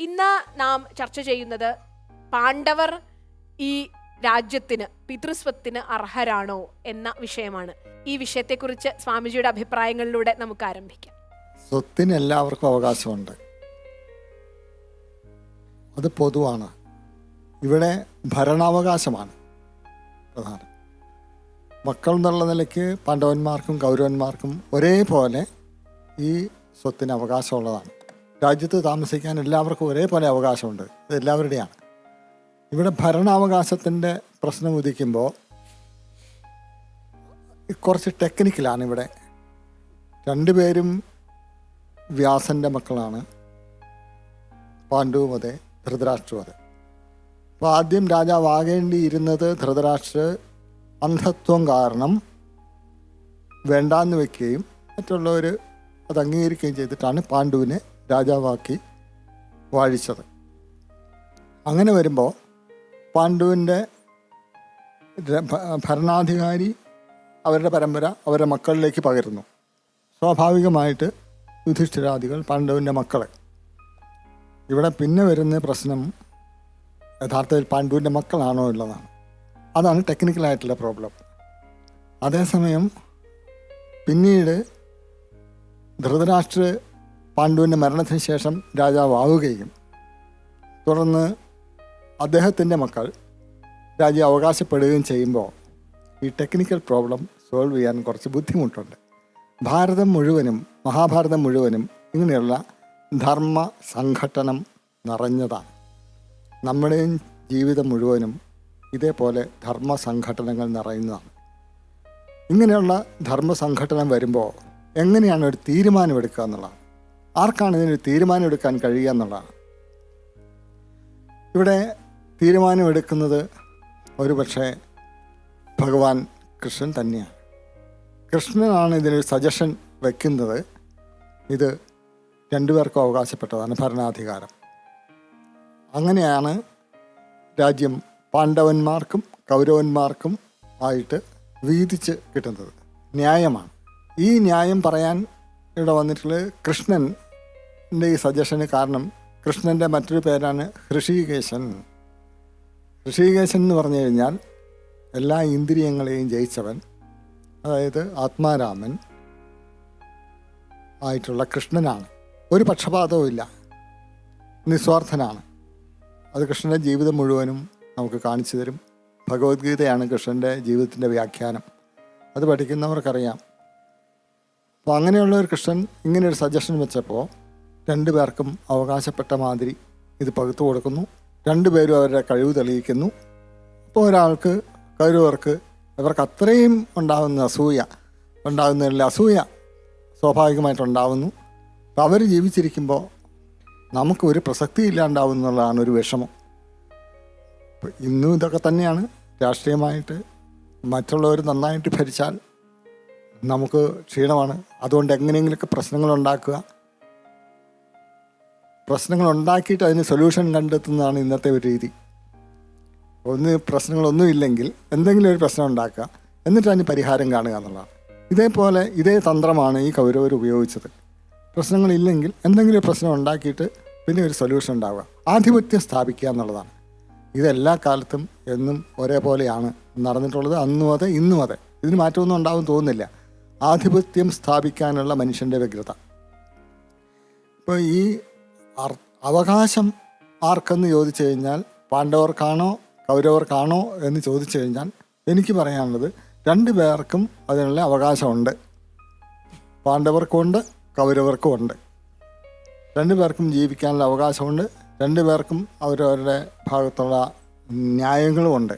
ഇന്ന് നാം ചർച്ച ചെയ്യുന്നത് പാണ്ഡവർ ഈ രാജ്യത്തിന് പിതൃസ്വത്തിന് അർഹരാണോ എന്ന വിഷയമാണ്. ഈ വിഷയത്തെക്കുറിച്ച് സ്വാമിജിയുടെ അഭിപ്രായങ്ങളിലൂടെ നമുക്ക് ആരംഭിക്കാം. സ്വത്തിന് എല്ലാവർക്കും അവകാശമുണ്ട്, അത് പൊതുവാണ്. ഇവിടെ ഭരണാവകാശമാണ് പ്രധാനം. മക്കൾ എന്നുള്ള നിലയ്ക്ക് പാണ്ഡവന്മാർക്കും കൗരവന്മാർക്കും ഒരേപോലെ ഈ സ്വത്തിന് അവകാശമുള്ളതാണ്. രാജ്യത്ത് താമസിക്കാൻ എല്ലാവർക്കും ഒരേപോലെ അവകാശമുണ്ട്, ഇത് എല്ലാവരുടെയാണ്. ഇവിടെ ഭരണാവകാശത്തിൻ്റെ പ്രശ്നം ഉദിക്കുമ്പോൾ കുറച്ച് ടെക്നിക്കലാണ്. ഇവിടെ രണ്ടുപേരും വ്യാസൻ്റെ മക്കളാണ്, പാണ്ഡുവും അതെ, ധൃതരാഷ്ട്രവും അതെ. അപ്പോൾ ആദ്യം രാജാവാകേണ്ടിയിരുന്നത് ധൃതരാഷ്ട്ര അന്ധത്വം കാരണം വേണ്ടാന്ന് വയ്ക്കുകയും മറ്റുള്ളവർ അത് അംഗീകരിക്കുകയും ചെയ്തിട്ടാണ് പാണ്ഡുവിനെ രാജാവാക്കി വാഴിച്ചത്. അങ്ങനെ വരുമ്പോൾ പാണ്ഡുവിൻ്റെ ഭരണാധികാരി അവരുടെ പരമ്പര അവരുടെ മക്കളിലേക്ക് പകരുന്നു. സ്വാഭാവികമായിട്ട് യുധിഷ്ഠിരാദികൾ പാണ്ഡുവിൻ്റെ മക്കൾ. ഇവിടെ പിന്നെ വരുന്ന പ്രശ്നം യഥാർത്ഥത്തിൽ പാണ്ഡുവിൻ്റെ മക്കളാണോ ഉള്ളതാണ്. അതാണ് ടെക്നിക്കലായിട്ടുള്ള പ്രോബ്ലം. അതേസമയം പിന്നീട് ധൃതരാഷ്ട്ര പാണ്ഡുവിൻ്റെ മരണത്തിന് ശേഷം രാജാവാവുകയും തുടർന്ന് അദ്ദേഹത്തിൻ്റെ മക്കൾ രാജ്യം അവകാശപ്പെടുകയും ചെയ്യുമ്പോൾ ഈ ടെക്നിക്കൽ പ്രോബ്ലം സോൾവ് ചെയ്യാൻ കുറച്ച് ബുദ്ധിമുട്ടുണ്ട്. ഭാരതം മുഴുവനും മഹാഭാരതം മുഴുവനും ഇങ്ങനെയുള്ള ധർമ്മ സംഘട്ടനം നിറഞ്ഞതാണ്. നമ്മുടെയും ജീവിതം മുഴുവനും ഇതേപോലെ ധർമ്മ സംഘടനകൾ നിറയുന്നതാണ്. ഇങ്ങനെയുള്ള ധർമ്മ സംഘടനം വരുമ്പോൾ എങ്ങനെയാണ് ഒരു തീരുമാനമെടുക്കുക എന്നുള്ളതാണ്. ആർക്കാണ് ഇതിനൊരു തീരുമാനമെടുക്കാൻ കഴിയുക എന്നുള്ളതാണ്. ഇവിടെ തീരുമാനമെടുക്കുന്നത് ഒരുപക്ഷെ ഭഗവാൻ കൃഷ്ണൻ തന്നെയാണ്. കൃഷ്ണനാണ് ഇതിനൊരു സജഷൻ വയ്ക്കുന്നത്. ഇത് രണ്ടുപേർക്കും അവകാശപ്പെട്ടതാണ് ഭരണാധികാരം. അങ്ങനെയാണ് രാജ്യം പാണ്ഡവന്മാർക്കും കൗരവന്മാർക്കും ആയിട്ട് വീതിച്ച് കിട്ടുന്നത്. ന്യായമാണ്. ഈ ന്യായം പറയാൻ ഇവിടെ വന്നിട്ടുള്ളത് കൃഷ്ണൻ്റെ ഈ സജഷന് കാരണം കൃഷ്ണൻ്റെ മറ്റൊരു പേരാണ് ഹൃഷികേശൻ. ഹൃഷികേശൻ എന്ന് പറഞ്ഞു കഴിഞ്ഞാൽ എല്ലാ ഇന്ദ്രിയങ്ങളെയും ജയിച്ചവൻ, അതായത് ആത്മാരാമൻ ആയിട്ടുള്ള കൃഷ്ണനാണ്. ഒരു പക്ഷപാതവും ഇല്ല, നിസ്വാർത്ഥനാണ്. അത് കൃഷ്ണൻ്റെ ജീവിതം മുഴുവനും നമുക്ക് കാണിച്ചു തരും. ഭഗവത്ഗീതയാണ് കൃഷ്ണൻ്റെ ജീവിതത്തിൻ്റെ വ്യാഖ്യാനം. അത് പഠിക്കുന്നവർക്കറിയാം. അപ്പോൾ അങ്ങനെയുള്ള ഒരു കൃഷ്ണൻ ഇങ്ങനെയൊരു സജഷൻ വെച്ചപ്പോൾ രണ്ടുപേർക്കും അവകാശപ്പെട്ട മാതിരി ഇത് പകുത്തു കൊടുക്കുന്നു. രണ്ടുപേരും അവരുടെ കഴിവ് തെളിയിക്കുന്നു. അപ്പോൾ ഒരാൾക്ക് കൗരവർക്ക് ഇവർക്ക് അത്രയും ഉണ്ടാകുന്ന അസൂയ സ്വാഭാവികമായിട്ടുണ്ടാവുന്നു. അപ്പോൾ അവർ ജീവിച്ചിരിക്കുമ്പോൾ നമുക്കൊരു പ്രസക്തി ഇല്ലാണ്ടാവുന്നുള്ളതാണ് ഒരു വിഷമം. ഇപ്പം ഇന്നും ഇതൊക്കെ തന്നെയാണ്. രാഷ്ട്രീയമായിട്ട് മറ്റുള്ളവർ നന്നായിട്ട് ഭരിച്ചാൽ നമുക്ക് ക്ഷീണമാണ്. അതുകൊണ്ട് എങ്ങനെയെങ്കിലുമൊക്കെ പ്രശ്നങ്ങൾ ഉണ്ടാക്കിയിട്ട് അതിന് സൊല്യൂഷൻ കണ്ടെത്തുന്നതാണ് ഇന്നത്തെ ഒരു രീതി. പ്രശ്നങ്ങളൊന്നും ഇല്ലെങ്കിൽ എന്തെങ്കിലും ഒരു പ്രശ്നം ഉണ്ടാക്കുക, എന്നിട്ട് അതിന് പരിഹാരം കാണുക എന്നുള്ളതാണ്. ഇതേ തന്ത്രമാണ് ഈ കൗരവർ ഉപയോഗിച്ചത്. പ്രശ്നങ്ങളില്ലെങ്കിൽ എന്തെങ്കിലും പ്രശ്നം ഉണ്ടാക്കിയിട്ട് പിന്നെ ഒരു സൊല്യൂഷൻ ഉണ്ടാവുക, ആധിപത്യം സ്ഥാപിക്കുക എന്നുള്ളതാണ്. ഇതെല്ലാ കാലത്തും എന്നും ഒരേപോലെയാണ് നടന്നിട്ടുള്ളത്. അന്നും അതെ, ഇന്നും അതെ. ഇതിന് മാറ്റമൊന്നും ഉണ്ടാവും തോന്നുന്നില്ല. ആധിപത്യം സ്ഥാപിക്കാനുള്ള മനുഷ്യൻ്റെ വ്യഗ്രത. ഇപ്പോൾ ഈ അവകാശം ആർക്കെന്ന് ചോദിച്ചു കഴിഞ്ഞാൽ പാണ്ഡവർക്കാണോ കൗരവർക്കാണോ എന്ന് ചോദിച്ചു കഴിഞ്ഞാൽ എനിക്ക് പറയാനുള്ളത് രണ്ടു പേർക്കും അതിനുള്ള അവകാശമുണ്ട്. പാണ്ഡവർക്കുമുണ്ട്, കൗരവർക്കുമുണ്ട്. രണ്ടുപേർക്കും ജീവിക്കാനുള്ള അവകാശമുണ്ട്. രണ്ടുപേർക്കും അവരവരുടെ ഭാഗത്തുള്ള ന്യായങ്ങളുമുണ്ട്.